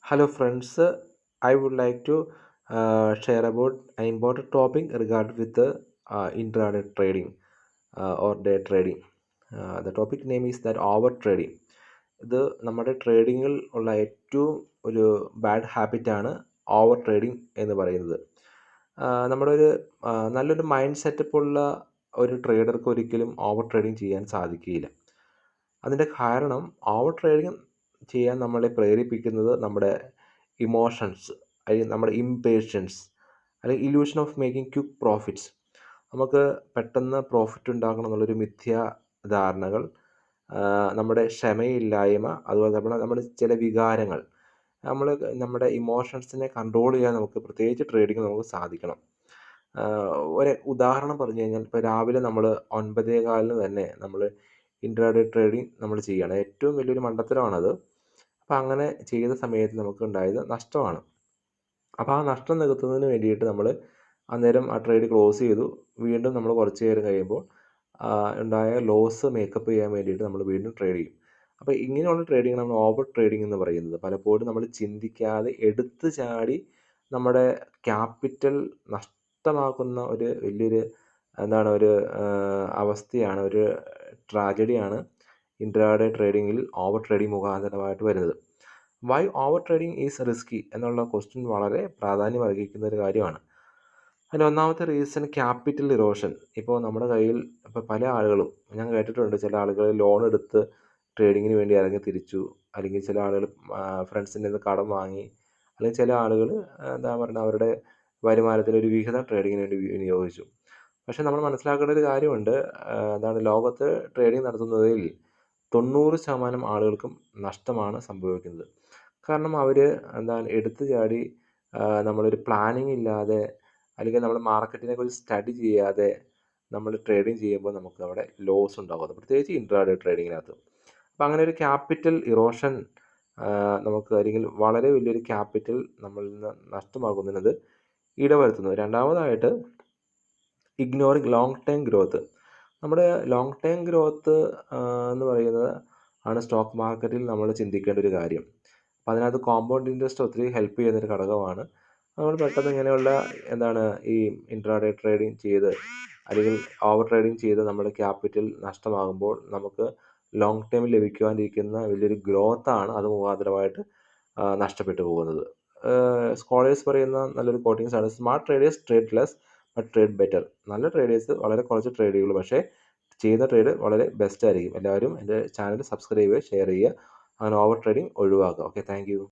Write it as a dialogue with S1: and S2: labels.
S1: Hello friends, I would like to share about an important topic regarding with the intraday trading or day trading. The topic name is that over trading. ഇത് നമ്മുടെ ട്രേഡിങ്ങിൽ ഉള്ള ഏറ്റവും ഒരു bad ഹാബിറ്റാണ് over trading എന്ന് പറയുന്നത്. നമ്മുടെ ഒരു നല്ലൊരു മൈൻഡ് സെറ്റപ്പ് ഉള്ള ഒരു ട്രേഡർക്ക് ഒരിക്കലും ഓവർ ട്രേഡിംഗ് ചെയ്യാൻ സാധിക്കുകയില്ല. അതിൻ്റെ കാരണം ഓവർ ട്രേഡിംഗ് ചെയ്യാൻ നമ്മളെ പ്രേരിപ്പിക്കുന്നത് നമ്മുടെ ഇമോഷൻസ്, അല്ലെങ്കിൽ നമ്മുടെ ഇംപേഷ്യൻസ്, അല്ലെങ്കിൽ illusion of making quick profits. നമുക്ക് പെട്ടെന്ന് പ്രോഫിറ്റ് ഉണ്ടാക്കണം എന്നുള്ളൊരു ധാരണകൾ, നമ്മുടെ ക്ഷമയില്ലായ്മ, അതുപോലെ നമ്മുടെ ചില വികാരങ്ങൾ, നമ്മൾ നമ്മുടെ ഇമോഷൻസിനെ കൺട്രോൾ ചെയ്യാൻ നമുക്ക് പ്രത്യേകിച്ച് ട്രേഡിംഗ് നമുക്ക് സാധിക്കണം. ഒരു ഉദാഹരണം പറഞ്ഞു കഴിഞ്ഞാൽ, ഇപ്പോൾ രാവിലെ നമ്മൾ 9:15 തന്നെ നമ്മൾ ഇൻട്രാഡേ ട്രേഡിംഗ് നമ്മൾ ചെയ്യുകയാണ്. ഏറ്റവും വലിയൊരു മണ്ടത്തരമാണത്. അപ്പോൾ അങ്ങനെ ചെയ്ത സമയത്ത് നമുക്ക് ഉണ്ടായത് നഷ്ടമാണ്. അപ്പോൾ ആ നഷ്ടം നികത്തുന്നതിന് വേണ്ടിയിട്ട് നമ്മൾ അന്നേരം ആ ട്രേഡ് ക്ലോസ് ചെയ്തു. വീണ്ടും നമ്മൾ കുറച്ച് നേരം കഴിയുമ്പോൾ ഉണ്ടായ ലോസ് മേക്കപ്പ് ചെയ്യാൻ വേണ്ടിയിട്ട് നമ്മൾ വീണ്ടും ട്രേഡ് ചെയ്യും. അപ്പോൾ ഇങ്ങനെയുള്ള ട്രേഡിംഗ് നമ്മൾ ഓവർ ട്രേഡിംഗ് എന്ന് പറയുന്നത്. പലപ്പോഴും നമ്മൾ ചിന്തിക്കാതെ എടുത്ത് ചാടി നമ്മുടെ ക്യാപിറ്റൽ നഷ്ടമാക്കുന്ന ഒരു വലിയൊരു ഒരു അവസ്ഥയാണ്, ഒരു ട്രാജഡിയാണ് ഇൻട്രാഡേ ട്രേഡിങ്ങിൽ ഓവർ ട്രേഡിംഗ് മുഖാന്തരമായിട്ട് വരുന്നത്. Why over trading is risky എന്നുള്ള ക്വസ്റ്റ്യൻ വളരെ പ്രാധാന്യം അർഹിക്കുന്ന ഒരു കാര്യമാണ്. അതിൽ ഒന്നാമത്തെ റീസൺ ക്യാപിറ്റൽ ഇറോഷൻ. ഇപ്പോൾ നമ്മുടെ കയ്യിൽ ഇപ്പോൾ പല ആളുകളും, ഞാൻ കേട്ടിട്ടുണ്ട്, ചില ആളുകൾ ലോൺ എടുത്ത് ട്രേഡിങ്ങിന് വേണ്ടി ഇറങ്ങി തിരിച്ചു, അല്ലെങ്കിൽ ചില ആളുകൾ ഫ്രണ്ട്സിൻ്റെ നിന്ന് കടം വാങ്ങി, അല്ലെങ്കിൽ ചില ആളുകൾ അവരുടെ വരുമാനത്തിൻ്റെ ഒരു വിഹിതം ട്രേഡിങ്ങിന് വേണ്ടി വിനിയോഗിച്ചു. പക്ഷേ നമ്മൾ മനസ്സിലാക്കേണ്ട ഒരു കാര്യമുണ്ട്. ലോകത്ത് ട്രേഡിംഗ് നടത്തുന്നതിൽ 90% ആളുകൾക്കും നഷ്ടമാണ് സംഭവിക്കുന്നത്. കാരണം അവർ എടുത്തു ചാടി നമ്മളൊരു പ്ലാനിങ് ഇല്ലാതെ, അല്ലെങ്കിൽ നമ്മൾ മാർക്കറ്റിനെക്കുറിച്ച് സ്റ്റഡി ചെയ്യാതെ നമ്മൾ ട്രേഡിംഗ് ചെയ്യുമ്പോൾ നമുക്ക് അവിടെ ലോസ് ഉണ്ടാകുന്നത്, പ്രത്യേകിച്ച് ഇൻട്രാഡേ ട്രേഡിങ്ങിനകത്ത്. അപ്പോൾ അങ്ങനെ ഒരു ക്യാപിറ്റൽ ഇറോഷൻ നമുക്ക്, അല്ലെങ്കിൽ വളരെ വലിയൊരു ക്യാപിറ്റൽ നമ്മളിൽ നിന്ന് നഷ്ടമാകുന്നത് ഇടവരുത്തുന്നത്. രണ്ടാമതായിട്ട്, ഇഗ്നോറിങ് ലോങ് ടേം ഗ്രോത്ത്. നമ്മുടെ ലോങ് ടേം ഗ്രോത്ത് എന്ന് പറയുന്നത് ആണ് സ്റ്റോക്ക് മാർക്കറ്റിൽ നമ്മൾ ചിന്തിക്കേണ്ട ഒരു കാര്യം. അപ്പോൾ അതിനകത്ത് കോമ്പൗണ്ട് ഇൻട്രസ്റ്റ് ഒത്തിരി ഹെൽപ്പ് ചെയ്യുന്നൊരു ഘടകമാണ്. നമ്മൾ പെട്ടെന്ന് ഇങ്ങനെയുള്ള ഈ ഇൻട്രാഡേ ട്രേഡിംഗ് ചെയ്ത്, അല്ലെങ്കിൽ ഓവർ ട്രേഡിംഗ് ചെയ്ത് നമ്മുടെ ക്യാപിറ്റൽ നഷ്ടമാകുമ്പോൾ നമുക്ക് ലോങ് ടേമിൽ ലഭിക്കുവാനിരിക്കുന്ന വലിയൊരു ഗ്രോത്താണ് അത് മുഖാന്തരമായിട്ട് നഷ്ടപ്പെട്ടു പോകുന്നത്. സ്കോളേഴ്സ് പറയുന്ന നല്ലൊരു കോട്ടിങ്സ് ആണ്, smart traders trade less but trade better. നല്ല ട്രേഡേഴ്സ് വളരെ കുറച്ച് ട്രേഡ് ചെയ്യുള്ളൂ, പക്ഷേ ചെയ്യുന്ന ട്രേഡ് വളരെ ബെസ്റ്റ് ആയിരിക്കും. എല്ലാവരും എൻ്റെ ചാനൽ സബ്സ്ക്രൈബ് ചെയ്യുക, ഷെയർ ചെയ്യുക, അങ്ങനെ ഓവർ ട്രേഡിംഗ് ഒഴിവാക്കുക. Okay, thank you.